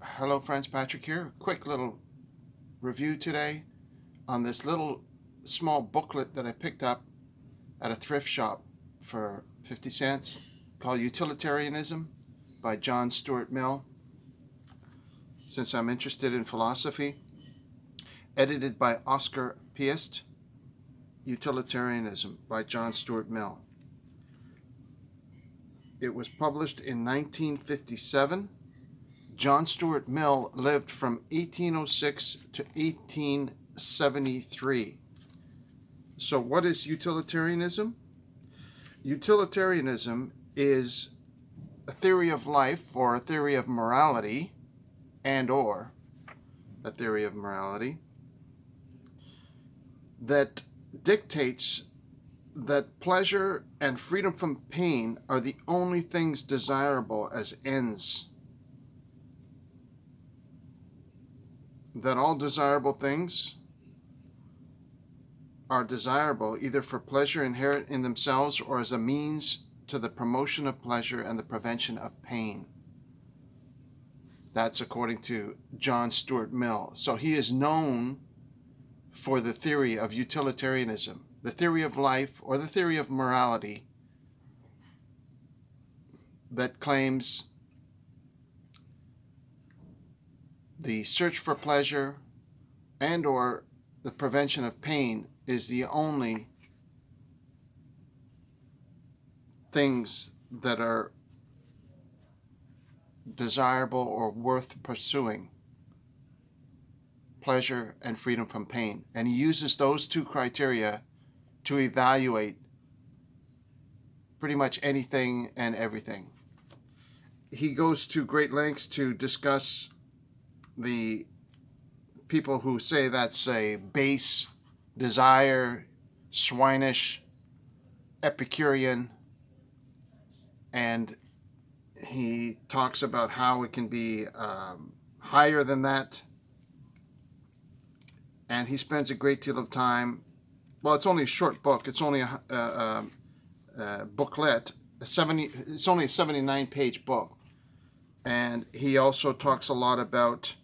Hello friends, Patrick here. Quick little review today on this little small booklet that I picked up at a thrift shop for 50 cents called Utilitarianism by Stuart Mill. Since I'm interested in philosophy, edited by Oscar Piest. Utilitarianism by Stuart Mill. It was published in 1957. Stuart Mill lived from 1806 to 1873. So what is utilitarianism? Utilitarianism is a theory of life or a theory of morality or a theory of morality that dictates that pleasure and freedom from pain are the only things desirable as ends. That all desirable things are desirable either for pleasure inherent in themselves or as a means to the promotion of pleasure and the prevention of pain. That's according to Stuart Mill. So he is known for the theory of utilitarianism, the theory of life or the theory of morality that claims the search for pleasure and or the prevention of pain is the only things that are desirable or worth pursuing: pleasure and freedom from pain. And he uses those two criteria to evaluate pretty much anything and everything. He goes to great lengths to discuss the people who say that's a base desire, swinish, Epicurean, and he talks about how it can be higher than that. And he spends a great deal of time. Well, it's only a short book. It's only a booklet. It's only a 79-page book. And he also talks a lot about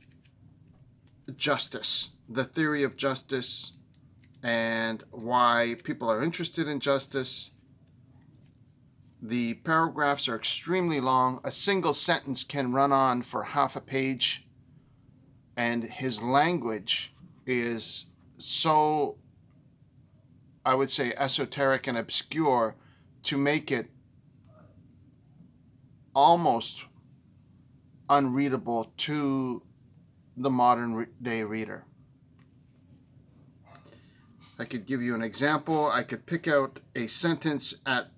justice, the theory of justice, and why people are interested in justice. The paragraphs are extremely long. A single sentence can run on for half a page, and his language is so, I would say, esoteric and obscure to make it almost unreadable to the modern day reader. I could give you an example. I could pick out a sentence at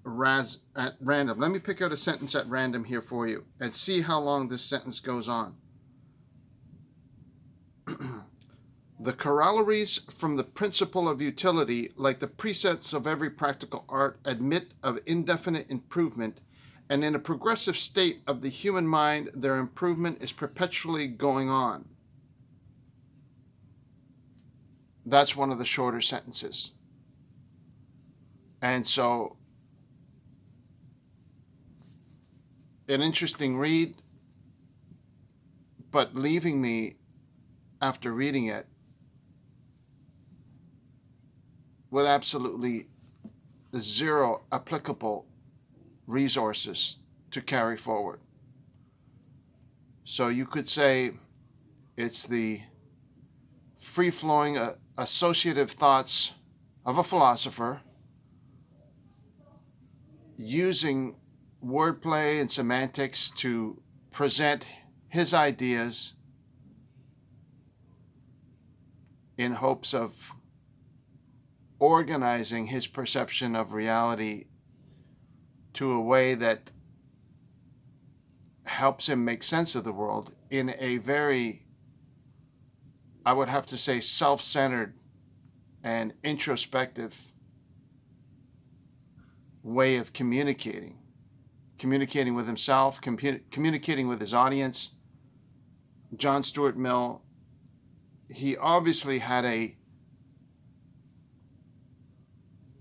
random. Let me pick out a sentence at random here for you and see how long this sentence goes on. The corollaries from the principle of utility, like the precepts of every practical art, admit of indefinite improvement, and in a progressive state of the human mind, their improvement is perpetually going on. That's one of the shorter sentences. And so, an interesting read, but leaving me, after reading it, with absolutely zero applicable resources to carry forward. So you could say it's the free-flowing associative thoughts of a philosopher using wordplay and semantics to present his ideas in hopes of organizing his perception of reality to a way that helps him make sense of the world in a very, I would have to say, self-centered and introspective way of communicating with himself, communicating with his audience. Stuart Mill, he obviously had a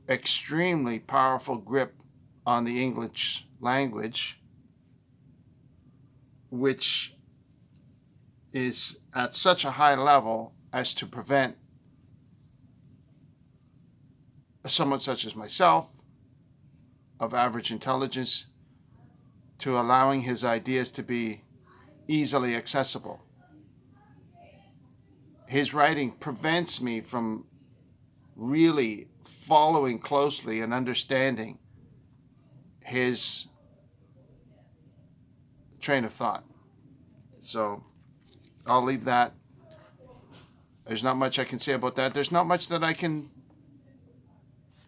extremely powerful grip on the English language, which is at such a high level as to prevent someone such as myself, of average intelligence, to allowing his ideas to be easily accessible. His writing prevents me from really following closely and understanding his train of thought. So I'll leave that. There's not much I can say about that. There's not much that I can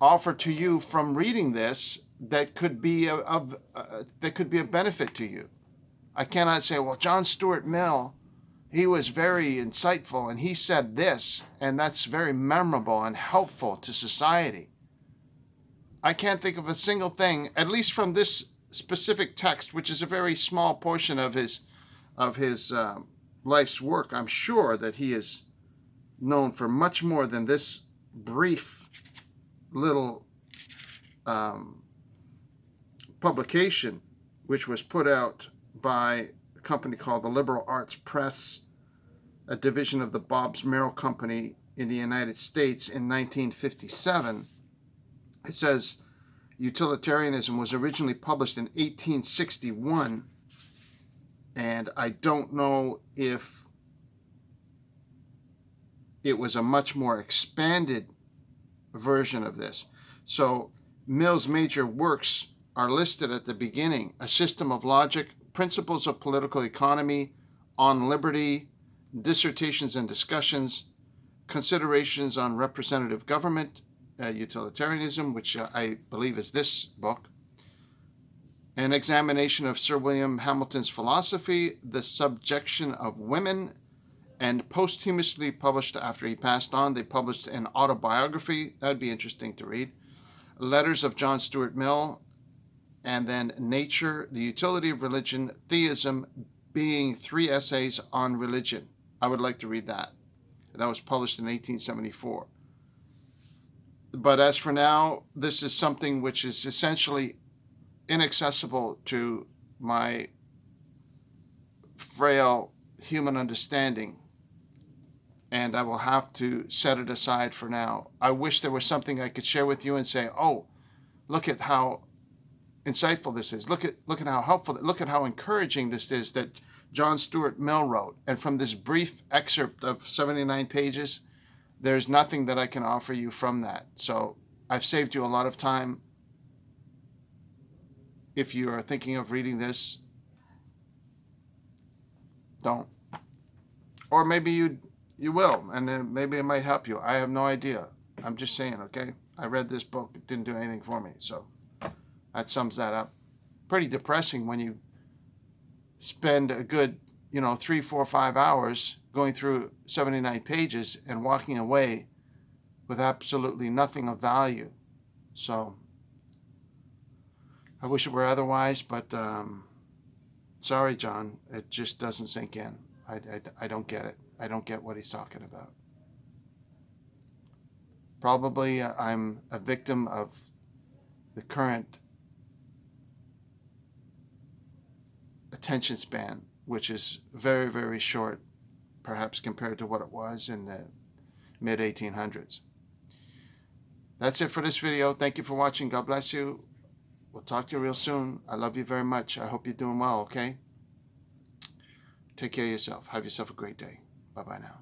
offer to you from reading this that could be of benefit to you. I cannot say, well, John Stuart Mill, he was very insightful and he said this, and that's very memorable and helpful to society. I can't think of a single thing, at least from this specific text, which is a very small portion of his life's work. I'm sure that he is known for much more than this brief little publication, which was put out by a company called the Liberal Arts Press, a division of the Bobbs-Merrill Company in the United States in 1957. It says Utilitarianism was originally published in 1861, and I don't know if it was a much more expanded version of this. So Mill's major works are listed at the beginning: A System of Logic, Principles of Political Economy, On Liberty, Dissertations and Discussions, Considerations on Representative Government, Utilitarianism, which I believe is this book, An Examination of Sir William Hamilton's Philosophy, The Subjection of Women, and posthumously published after he passed on, they published an autobiography. That would be interesting to read. Letters of John Stuart Mill, and then Nature, the Utility of Religion, Theism, Being, 3 essays on religion. I would like to read that. That was published in 1874. But as for now, this is something which is essentially inaccessible to my frail human understanding, and I will have to set it aside for now. I wish there was something I could share with you and say, oh, look at how insightful this is. Look at how helpful, look at how encouraging this is that John Stuart Mill wrote. And from this brief excerpt of 79 pages, there's nothing that I can offer you from that. So I've saved you a lot of time. If you are thinking of reading this, don't. Or maybe you will, and then maybe it might help you. I have no idea. I'm just saying, okay? I read this book. It didn't do anything for me. So that sums that up. Pretty depressing when you spend a good, 3, 4, 5 hours going through 79 pages and walking away with absolutely nothing of value. So I wish it were otherwise, but sorry, John. It just doesn't sink in. I don't get it. I don't get what he's talking about. Probably I'm a victim of the current attention span, which is very, very short, perhaps compared to what it was in the mid-1800s. That's it for this video. Thank you for watching. God bless you. We'll talk to you real soon. I love you very much. I hope you're doing well, okay? Take care of yourself. Have yourself a great day. Bye-bye now.